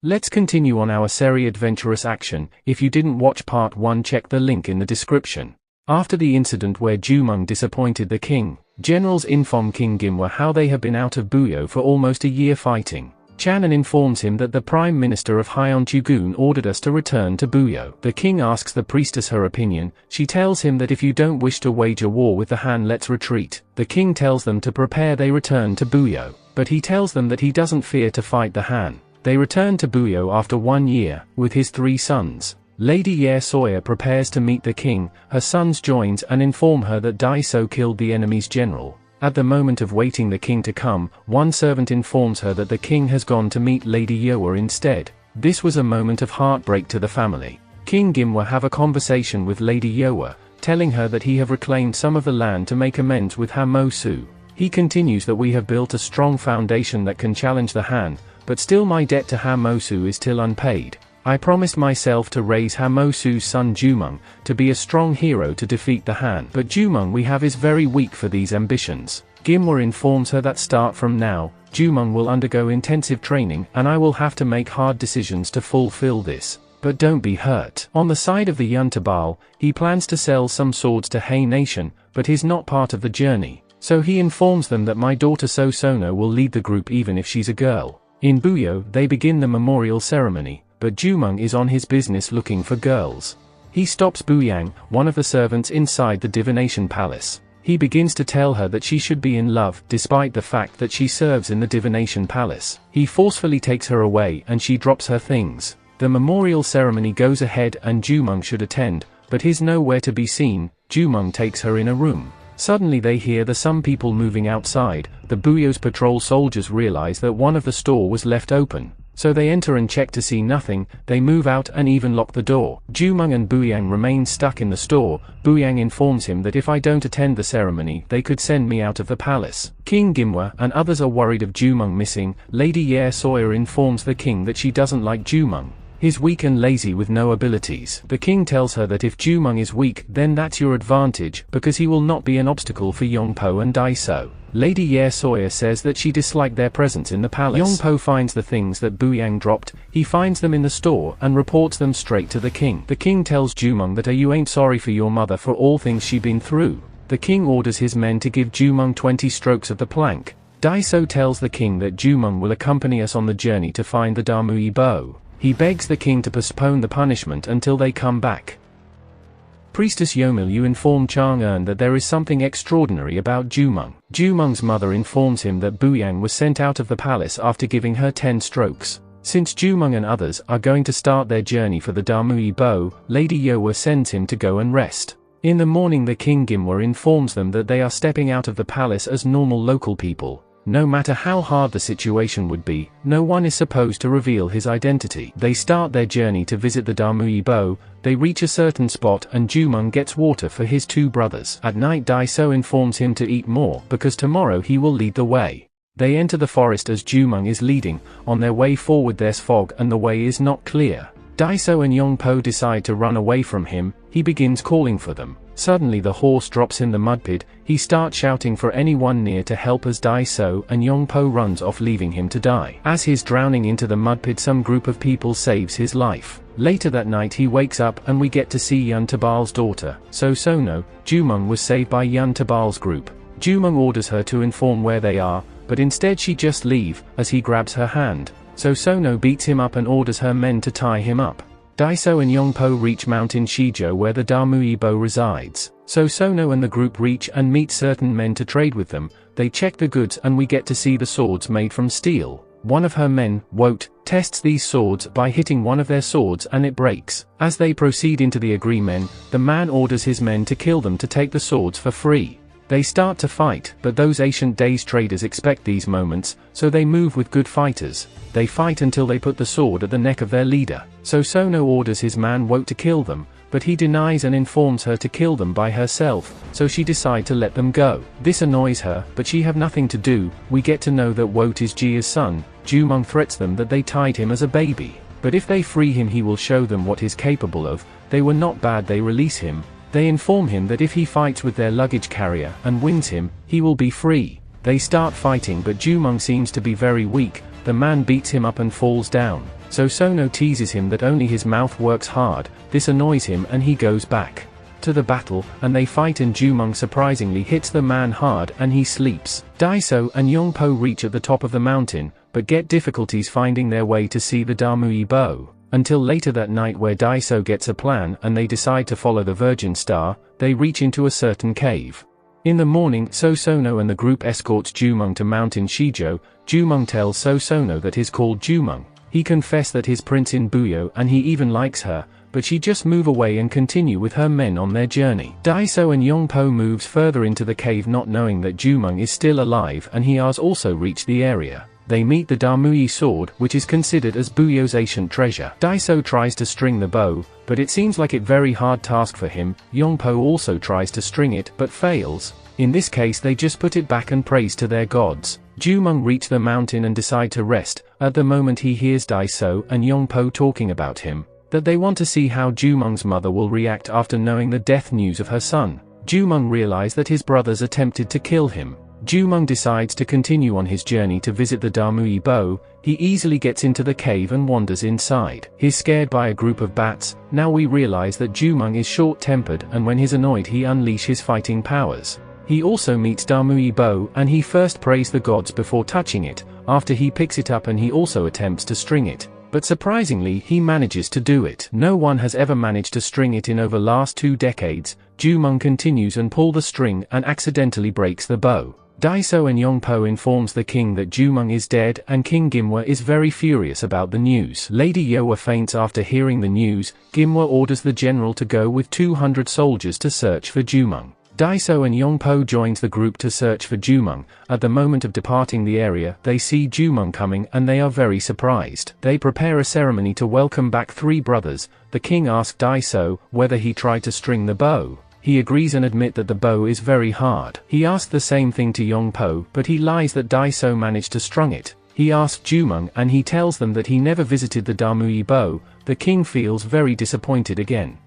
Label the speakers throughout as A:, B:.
A: Let's continue on our series adventurous action. If you didn't watch part 1, check the link in the description. After the incident where JUMONG disappointed the king, generals inform King Gimwa how they have been out of Buyo for almost a year fighting. Chanan informs him that the Prime Minister of Hyeonchugun ordered us to return to Buyo. The king asks the priestess her opinion. She tells him that if you don't wish to wage a war with the Han, let's retreat. The king tells them to prepare. They return to Buyo, but he tells them that he doesn't fear to fight the Han. They return to Buyo after 1 year, with his 3 sons. Lady Ye Soya prepares to meet the king. Her sons joins and inform her that Daiso killed the enemy's general. At the moment of waiting the king to come, one servant informs her that the king has gone to meet Lady Yewa instead. This was a moment of heartbreak to the family. King Gimwa have a conversation with Lady Yewa, telling her that he have reclaimed some of the land to make amends with Hamosu. He continues that we have built a strong foundation that can challenge the Han, but still my debt to Hamosu is still unpaid. I promised myself to raise Hamosu's son Jumong, to be a strong hero to defeat the Han. But Jumong we have is very weak for these ambitions. Gimwa informs her that start from now, Jumong will undergo intensive training and I will have to make hard decisions to fulfill this. But don't be hurt. On the side of the Yuntabal, he plans to sell some swords to Hei Nation, but he's not part of the journey. So he informs them that my daughter Sosono will lead the group even if she's a girl. In Buyo, they begin the memorial ceremony, but Jumong is on his business looking for girls. He stops Buyang, one of the servants inside the divination palace. He begins to tell her that she should be in love, despite the fact that she serves in the divination palace. He forcefully takes her away and she drops her things. The memorial ceremony goes ahead and Jumong should attend, but he's nowhere to be seen. Jumong takes her in a room. Suddenly they hear some people moving outside. The Buyo's patrol soldiers realize that one of the store was left open. So they enter and check to see nothing. They move out and even lock the door. Jumong and Buyang remain stuck in the store. Buyang informs him that if I don't attend the ceremony, they could send me out of the palace. King Gimwa and others are worried of Jumong missing. Lady Ye Soya informs the king that she doesn't like Jumong. He's weak and lazy with no abilities. The king tells her that if Jumong is weak, then that's your advantage, because he will not be an obstacle for Yongpo and Daiso. Lady Ye Soya says that she disliked their presence in the palace. Yongpo finds the things that Buyang dropped. He finds them in the store and reports them straight to the king. The king tells Jumong that you ain't sorry for your mother for all things she been through. The king orders his men to give Jumong 20 strokes of the plank. Daiso tells the king that Jumong will accompany us on the journey to find the Damui bow. He begs the king to postpone the punishment until they come back. Priestess Yomilu informs Chang'eun that there is something extraordinary about Jumong. Jumong's mother informs him that Buyang was sent out of the palace after giving her 10 strokes. Since Jumong and others are going to start their journey for the Damui bow, Lady Yewa sends him to go and rest. In the morning the King Gimwa informs them that they are stepping out of the palace as normal local people. No matter how hard the situation would be, no one is supposed to reveal his identity. They start their journey to visit the Damui bow. They reach a certain spot and Jumong gets water for his 2 brothers. At night Daiso informs him to eat more, because tomorrow he will lead the way. They enter the forest as Jumong is leading. On their way forward there's fog and the way is not clear. Daiso and Yongpo decide to run away from him. He begins calling for them. Suddenly the horse drops in the mud pit. He starts shouting for anyone near to help as Daiso and Yongpo runs off leaving him to die. As he's drowning into the mud pit some group of people saves his life. Later that night he wakes up and we get to see Yuntabal's daughter, Sosono. Jumong was saved by Yuntabal's group. Jumong orders her to inform where they are, but instead she just leave, as he grabs her hand. Sosono beats him up and orders her men to tie him up. Daiso and Yongpo reach Mountain Shijo where the Damui bow resides. Sosono and the group reach and meet certain men to trade with them. They check the goods and we get to see the swords made from steel. One of her men, Wote, tests these swords by hitting one of their swords and it breaks. As they proceed into the agreement, the man orders his men to kill them to take the swords for free. They start to fight, but those ancient days traders expect these moments, so they move with good fighters. They fight until they put the sword at the neck of their leader. Sosono orders his man Wote to kill them, but he denies and informs her to kill them by herself, so she decides to let them go. This annoys her, but she have nothing to do. We get to know that Wote is Jia's son. Jumong threats them that they tied him as a baby, but if they free him he will show them what he's capable of. They were not bad. They release him. They inform him that if he fights with their luggage carrier and wins him, he will be free. They start fighting but Jumong seems to be very weak. The man beats him up and falls down. Sono teases him that only his mouth works hard. This annoys him and he goes back to the battle, and they fight and Jumong surprisingly hits the man hard and he sleeps. Daiso and Yongpo reach at the top of the mountain, but get difficulties finding their way to see the Damui bow. Until later that night where Daiso gets a plan and they decide to follow the Virgin Star, they reach into a certain cave. In the morning, Sono and the group escorts Jumong to Mountain Shijo. Jumong tells Sono that he's called Jumong. He confessed that his prince in Buyo and he even likes her, but she just move away and continue with her men on their journey. Daiso and Yongpo moves further into the cave not knowing that Jumong is still alive and he has also reached the area. They meet the Damui sword, which is considered as Buyo's ancient treasure. Daiso tries to string the bow, but it seems like a very hard task for him. Yongpo also tries to string it, but fails. In this case they just put it back and praise to their gods. Jumong reach the mountain and decide to rest. At the moment he hears Daiso and Yongpo talking about him, that they want to see how Jumong's mother will react after knowing the death news of her son. Jumong realizes that his brothers attempted to kill him. Jumong decides to continue on his journey to visit the Damui bow. He easily gets into the cave and wanders inside. He's scared by a group of bats. Now we realize that Jumong is short-tempered and when he's annoyed he unleashes his fighting powers. He also meets Damui bow and he first prays the gods before touching it. After he picks it up and he also attempts to string it. But surprisingly he manages to do it. No one has ever managed to string it in over last 2 decades. Jumong continues and pull the string and accidentally breaks the bow. Daiso and Yongpo informs the king that Jumong is dead and King Gimwa is very furious about the news. Lady Yoa faints after hearing the news. Gimwa orders the general to go with 200 soldiers to search for Jumong. Daiso and Yongpo joins the group to search for Jumong. At the moment of departing the area, they see Jumong coming and they are very surprised. They prepare a ceremony to welcome back 3 brothers. The king asks Daiso whether he tried to string the bow. He agrees and admits that the bow is very hard. He asks the same thing to Yongpo, but he lies that Daiso managed to strung it. He asks Jumong and he tells them that he never visited the Damui bow. The king feels very disappointed again.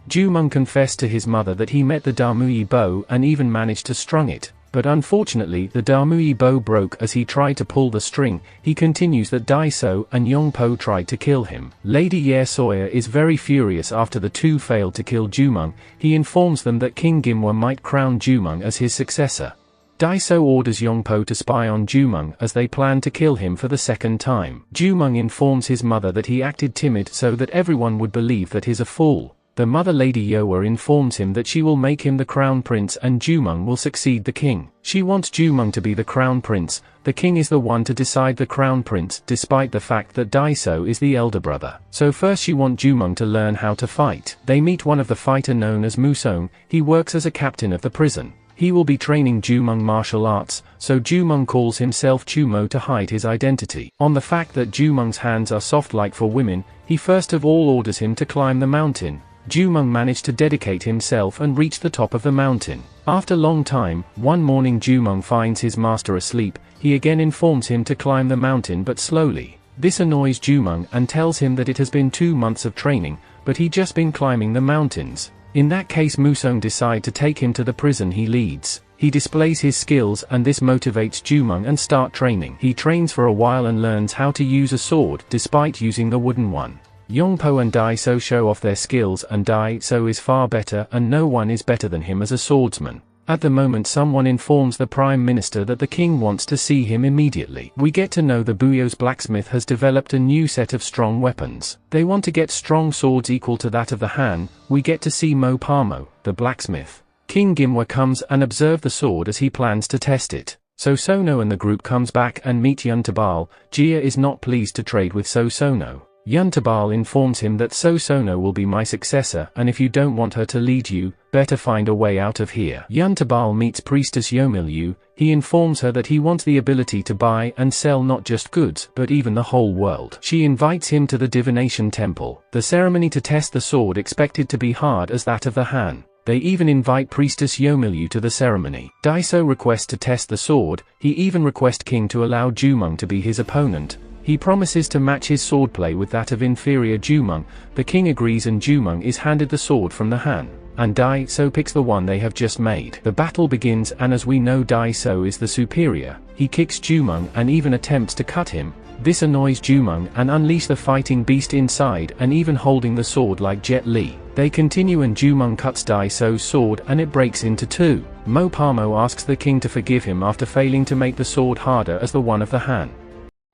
A: Jumong confessed to his mother that he met the Damui bow and even managed to strung it. But unfortunately the Damui bow broke as he tried to pull the string. He continues that Daiso and Yongpo tried to kill him. Lady Ye Soya is very furious after the 2 failed to kill Jumong. He informs them that King Gimwa might crown Jumong as his successor. Daiso orders Yongpo to spy on Jumong as they plan to kill him for the 2nd time. Jumong informs his mother that he acted timid so that everyone would believe that he's a fool. The mother Lady Yoa informs him that she will make him the crown prince and Jumong will succeed the king. She wants Jumong to be the crown prince. The king is the one to decide the crown prince, despite the fact that Daiso is the elder brother. So first she wants Jumong to learn how to fight. They meet one of the fighter known as Musong. He works as a captain of the prison. He will be training Jumong martial arts, so Jumong calls himself Chumo to hide his identity. On the fact that Jumong's hands are soft like for women, he first of all orders him to climb the mountain. Jumong managed to dedicate himself and reach the top of the mountain. After long time, one morning Jumong finds his master asleep. He again informs him to climb the mountain but slowly. This annoys Jumong and tells him that it has been 2 months of training, but he just been climbing the mountains. In that case Musong decide to take him to the prison he leads. He displays his skills and this motivates Jumong and start training. He trains for a while and learns how to use a sword despite using the wooden one. Yongpo and Daiso show off their skills and Daiso is far better and no one is better than him as a swordsman. At the moment someone informs the Prime Minister that the king wants to see him immediately. We get to know the Buyo's blacksmith has developed a new set of strong weapons. They want to get strong swords equal to that of the Han. We get to see Mo Pamo, the blacksmith. King Gimwa comes and observe the sword as he plans to test it. Sono and the group comes back and meet Yuntabal. Jia is not pleased to trade with Sono. Yuntabal informs him that Sono will be my successor and if you don't want her to lead you, better find a way out of here. Yuntabal meets Priestess Yomilyu. He informs her that he wants the ability to buy and sell not just goods, but even the whole world. She invites him to the divination temple. The ceremony to test the sword expected to be hard as that of the Han. They even invite Priestess Yomilyu to the ceremony. Daiso requests to test the sword. He even requests King to allow Jumong to be his opponent. He promises to match his swordplay with that of inferior Jumong. The king agrees and Jumong is handed the sword from the Han. and Dai-So picks the one they have just made. The battle begins, and as we know, Dai-So is the superior. He kicks Jumong and even attempts to cut him. This annoys Jumong and unleash the fighting beast inside, and even holding the sword like Jet Li. They continue and Jumong cuts Dai-So's sword and it breaks into two. Mo Pamo asks the king to forgive him after failing to make the sword harder as the one of the Han.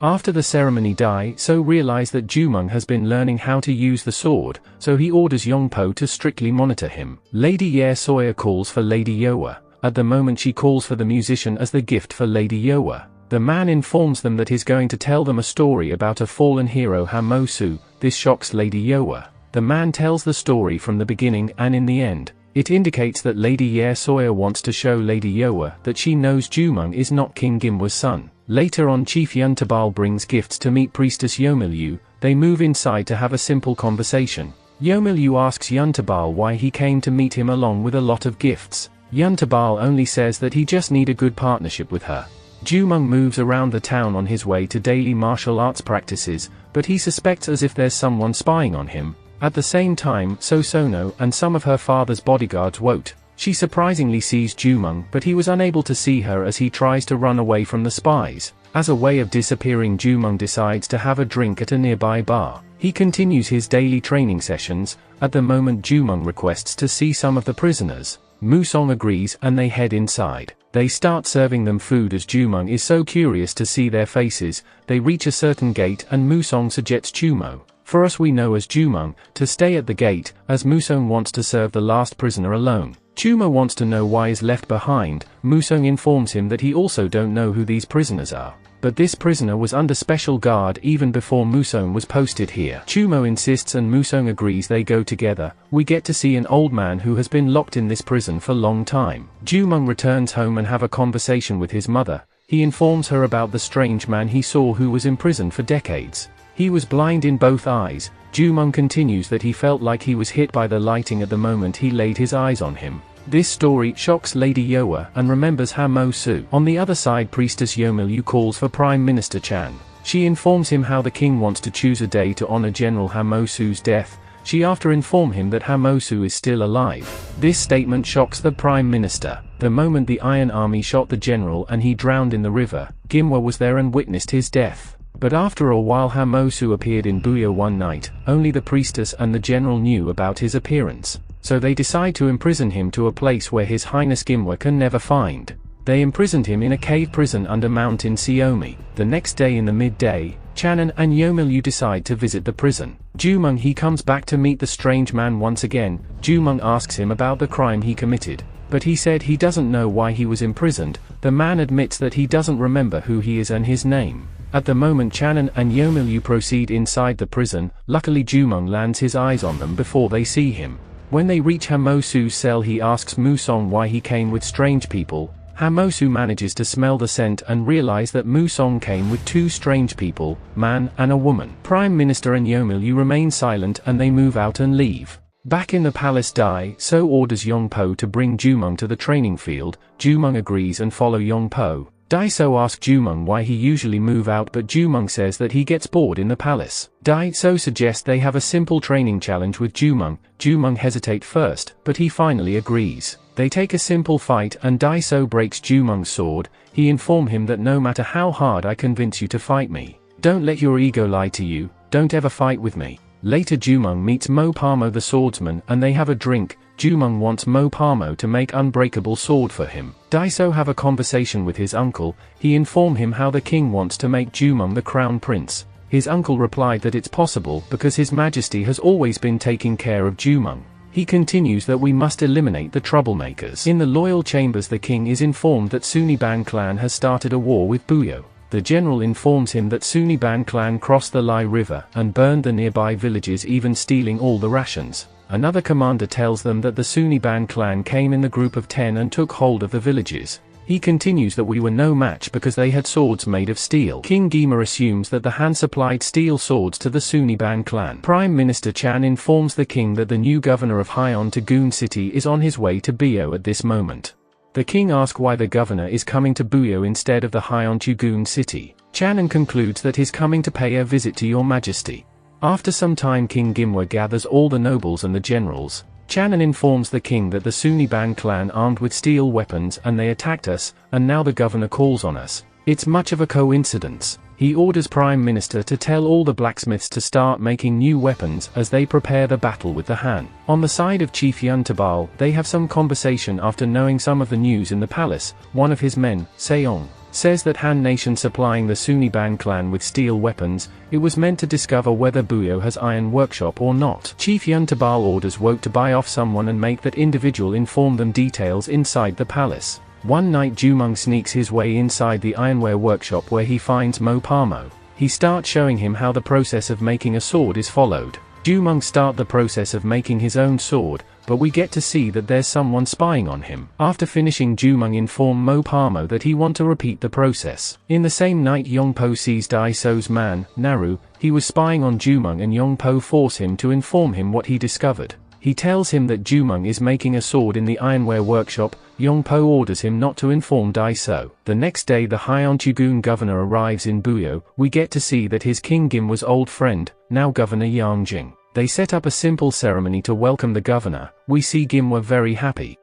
A: After the ceremony, Dai-So realizes that Jumong has been learning how to use the sword, so he orders Yongpo to strictly monitor him. Lady Ye Soya calls for Lady Yowa. At the moment she calls for the musician as the gift for Lady Yowa. The man informs them that he's going to tell them a story about a fallen hero, Hamosu. This shocks Lady Yowa. The man tells the story from the beginning and in the end. It indicates that Lady Ye Soya wants to show Lady Yowa that she knows Jumong is not King Gimwa's son. Later on, Chief Yuntabal brings gifts to meet Priestess Yomilyu. They move inside to have a simple conversation. Yomilyu asks Yuntabal why he came to meet him along with a lot of gifts. Yuntabal only says that he just need a good partnership with her. Jumong moves around the town on his way to daily martial arts practices, but he suspects as if there's someone spying on him. At the same time, Sosono and some of her father's bodyguards vote. She surprisingly sees Jumong, but he was unable to see her as he tries to run away from the spies. As a way of disappearing, Jumong decides to have a drink at a nearby bar. He continues his daily training sessions. At the moment, Jumong requests to see some of the prisoners. Musong agrees and they head inside. They start serving them food as Jumong is so curious to see their faces. They reach a certain gate and Musong suggests Chumo, for us we know as Jumong, to stay at the gate, as Musong wants to serve the last prisoner alone. Chumo wants to know why is left behind. Musong informs him that he also don't know who these prisoners are. But this prisoner was under special guard even before Musong was posted here. Chumo insists and Musong agrees. They go together. We get to see an old man who has been locked in this prison for a long time. Jumong returns home and have a conversation with his mother. He informs her about the strange man he saw who was imprisoned for decades. He was blind in both eyes. Jumong continues that he felt like he was hit by the lighting at the moment he laid his eyes on him. This story shocks Lady Yowa and remembers Hamosu. On the other side, Priestess Yomilyu calls for Prime Minister Chan. She informs him how the king wants to choose a day to honor General Hamosu's death. She after inform him that Hamosu is still alive. This statement shocks the Prime Minister. The moment the Iron Army shot the general and he drowned in the river, Gimwa was there and witnessed his death. But after a while Hamosu appeared in Buya one night. Only the priestess and the general knew about his appearance. So they decide to imprison him to a place where His Highness Gimwa can never find. They imprisoned him in a cave prison under Mountain Siomi. The next day in the midday, Chanan and Yomilyu decide to visit the prison. Jumong he comes back to meet the strange man once again. Jumong asks him about the crime he committed. But he said he doesn't know why he was imprisoned. The man admits that he doesn't remember who he is and his name. At the moment, Chanan and Yomilyu proceed inside the prison. Luckily Jumong lands his eyes on them before they see him. When they reach Hamosu's cell, he asks Musong why he came with strange people. Hamosu manages to smell the scent and realize that Musong came with two strange people, man and a woman. Prime Minister and Yomilyu remain silent and they move out and leave. Back in the palace, Dai-So orders Yongpo to bring Jumong to the training field. Jumong agrees and follow Yongpo. Dai-So asks Jumong why he usually move out, but Jumong says that he gets bored in the palace. Dai-So suggests they have a simple training challenge with Jumong. Jumong hesitates first, but he finally agrees. They take a simple fight and Dai-So breaks Jumong's sword. He informs him that no matter how hard I convince you to fight me, don't let your ego lie to you, don't ever fight with me. Later Jumong meets Mo Pamo the swordsman and they have a drink. Jumong wants Mo Pamo to make unbreakable sword for him. Dai-So have a conversation with his uncle. He informs him how the king wants to make Jumong the crown prince. His uncle replied that it's possible because His Majesty has always been taking care of Jumong. He continues that we must eliminate the troublemakers. In the loyal chambers, the king is informed that Suniban clan has started a war with Buyo. The general informs him that Suniban clan crossed the Lai River and burned the nearby villages, even stealing all the rations. Another commander tells them that the Suniban clan came in the group of 10 and took hold of the villages. He continues that we were no match because they had swords made of steel. King Gima assumes that the Han supplied steel swords to the Suniban clan. Prime Minister Chan informs the king that the new governor of Hyon Tagun City is on his way to Bio at this moment. The king asks why the governor is coming to Buyo instead of the Hyon Tagun City. Chanan concludes that he's coming to pay a visit to your majesty. After some time, King Gimwa gathers all the nobles and the generals. Channon informs the king that the Suniban clan armed with steel weapons and they attacked us, and now the governor calls on us. It's much of a coincidence. He orders Prime Minister to tell all the blacksmiths to start making new weapons as they prepare the battle with the Han. On the side of Chief Yuntabal, they have some conversation after knowing some of the news in the palace. One of his men, Seong, says that Han Nation supplying the Suniban clan with steel weapons, it was meant to discover whether Buyo has iron workshop or not. Chief Yuntabal orders Woke to buy off someone and make that individual inform them details inside the palace. One night Jumong sneaks his way inside the ironware workshop where he finds Mo Parmo. He starts showing him how the process of making a sword is followed. Jumong starts the process of making his own sword, but we get to see that there's someone spying on him. After finishing, Jumong informs Mo Parmo that he wants to repeat the process. In the same night Yongpo sees Dai So's man, Naru. He was spying on Jumong and Yongpo force him to inform him what he discovered. He tells him that Jumong is making a sword in the ironware workshop. Yongpo orders him not to inform Dai So. The next day the Hyeonchugun governor arrives in Buyo. We get to see that his King Gimwa's old friend, now Governor Yang Jing. They set up a simple ceremony to welcome the governor. We see Gimwa very happy.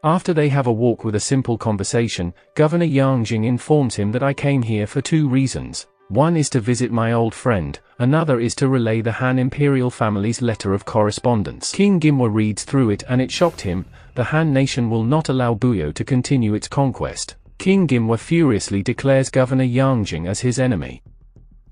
A: After they have a walk with a simple conversation, Governor Yang Jing informs him that I came here for 2 reasons. One is to visit my old friend, another is to relay the Han imperial family's letter of correspondence. King Gimwa reads through it and it shocked him. The Han nation will not allow Buyo to continue its conquest. King Gimwa furiously declares Governor Yang Jing as his enemy.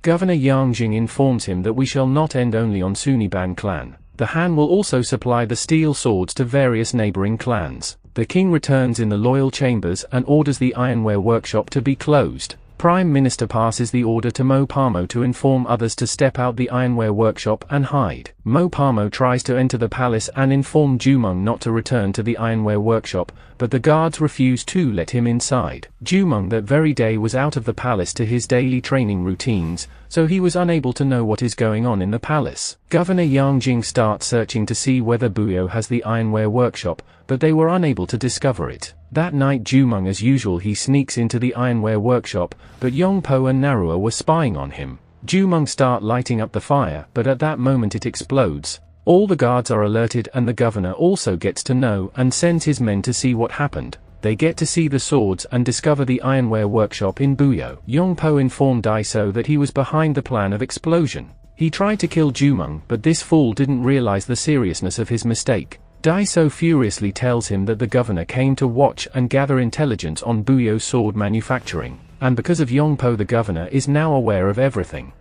A: Governor Yang Jing informs him that we shall not end only on Suniban clan. The Han will also supply the steel swords to various neighboring clans. The king returns in the loyal chambers and orders the ironware workshop to be closed. Prime Minister passes the order to Mo Parmo to inform others to step out the ironware workshop and hide. Mo Parmo tries to enter the palace and inform Jumong not to return to the ironware workshop, but the guards refuse to let him inside. Jumong that very day was out of the palace to his daily training routines, so he was unable to know what is going on in the palace. Governor Yang Jing starts searching to see whether Buyo has the ironware workshop, but they were unable to discover it. That night Jumong as usual he sneaks into the ironware workshop, but Yongpo and Narua were spying on him. Jumong start lighting up the fire, but at that moment it explodes. All the guards are alerted and the governor also gets to know and sends his men to see what happened. They get to see the swords and discover the ironware workshop in Buyo. Yongpo informed Daiso that he was behind the plan of explosion. He tried to kill Jumong, but this fool didn't realize the seriousness of his mistake. Daiso furiously tells him that the governor came to watch and gather intelligence on Buyo's sword manufacturing, and because of Yongpo the governor is now aware of everything.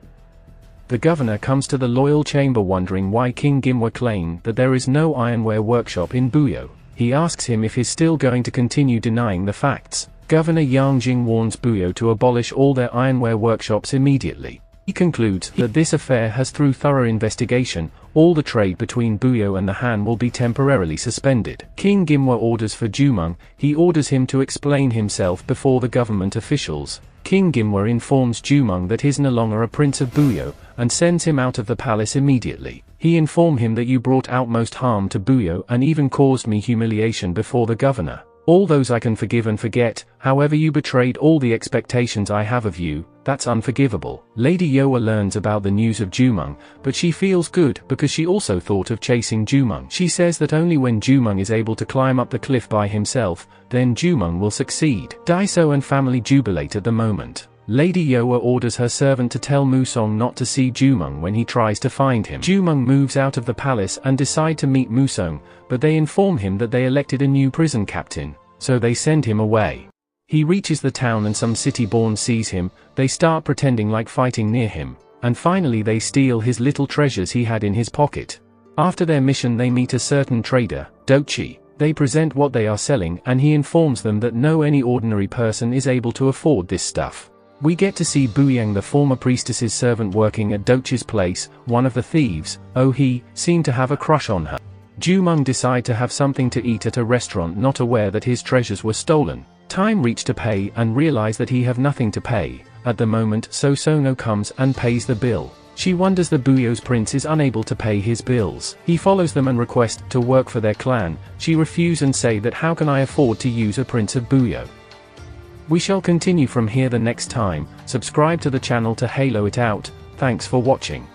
A: The governor comes to the loyal chamber wondering why King Gimwa claimed that there is no ironware workshop in Buyo. He asks him if he's still going to continue denying the facts. Governor Yang Jing warns Buyo to abolish all their ironware workshops immediately. He concludes that this affair has through thorough investigation, all the trade between Buyo and the Han will be temporarily suspended. King Gimwa orders for Jumong. He orders him to explain himself before the government officials. King Gimwa informs Jumong that he's no longer a prince of Buyo, and sends him out of the palace immediately. He informed him that you brought outmost harm to Buyo and even caused me humiliation before the governor. All those I can forgive and forget, however you betrayed all the expectations I have of you, that's unforgivable. Lady Yoa learns about the news of Jumong, but she feels good because she also thought of chasing Jumong. She says that only when Jumong is able to climb up the cliff by himself, then Jumong will succeed. Daiso and family jubilate at the moment. Lady Yoa orders her servant to tell Musong not to see Jumong when he tries to find him. Jumong moves out of the palace and decide to meet Musong, but they inform him that they elected a new prison captain, so they send him away. He reaches the town and some city-born sees him. They start pretending like fighting near him, and finally they steal his little treasures he had in his pocket. After their mission they meet a certain trader, Dochi. They present what they are selling and he informs them that no any ordinary person is able to afford this stuff. We get to see Buyang the former priestess's servant working at Dochi's place. One of the thieves, he seemed to have a crush on her. Jumong decide to have something to eat at a restaurant, not aware that his treasures were stolen. Time reach to pay and realize that he have nothing to pay. At the moment Sono comes and pays the bill. She wonders the Buyo's prince is unable to pay his bills. He follows them and requests to work for their clan. She refuse and say that how can I afford to use a prince of Buyo. We shall continue from here the next time. Subscribe to the channel to halo it out. Thanks for watching.